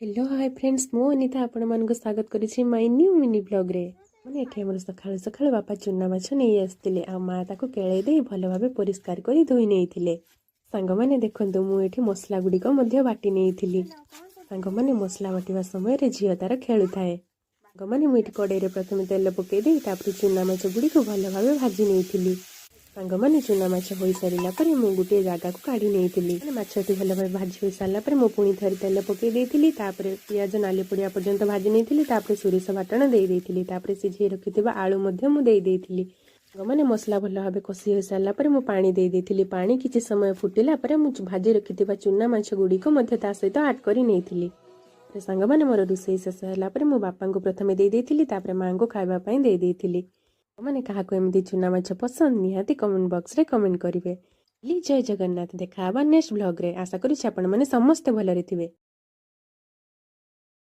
Hello hi friends मु अनिता आपण मानक स्वागत करिछि माय न्यू मिनी ब्लॉग रे माने एठी हमर सखाळ सखाळ बापा चुन्ना माछ नै आस्तिले आ मा ताको केळे दे भलो भाबे परिष्कार करी धोई नेइथिले। सांग माने देखंतु मु एठी मसला गुडी को मध्य बाटी नेइथिली। सांग माने मसला बाटिवा समय रे झियो तार खेळु थाए। सांग माने मु एठी कड़ाई रे प्रथमे तेल पकेइ दे तापर चुन्ना माछ गुडी को भलो भाबे भाजी नेइथिली। सांग माने चुना माछ होई सारिला परे मु गुटे जागा को काढी नेइथिली। माने माछटी भलो भाबे भाजी होई सारला परे मु पुणी थरी तेल पकेइ देइथिली। तापर पियाज नाली पड़िया पर्यंत भाजी नेइथिली। तापर सोरिष बाटण देइ देइथिली। तापर सिझेइ रखिथिबा आलू मध्ये मु देइ देइथिली। सांग माने मसला भलो भाबे कषि होई सारला परे मु पानी देइ देइथिली। पानी किछि समय फुटिला परे मु भाजी रखिथिबा चुना माछ गुडी को मध्ये ता सहित ऐड करी नेइथिली। सांग माने मोर रुसई शेष होला परे मु बापा को प्रथमे देइ देइथिली। तापर मां को खाइबा पई देइ देइथिली। मैंने क्या एमती चुना माछ पसंद निहाती कमेंट बॉक्स रे कमेंट करेंगे। जय जगन्नाथ देखा नेक्स्ट ब्लॉग रे आशा करूँ आपण मैंने समस्ते भलरे थिबे।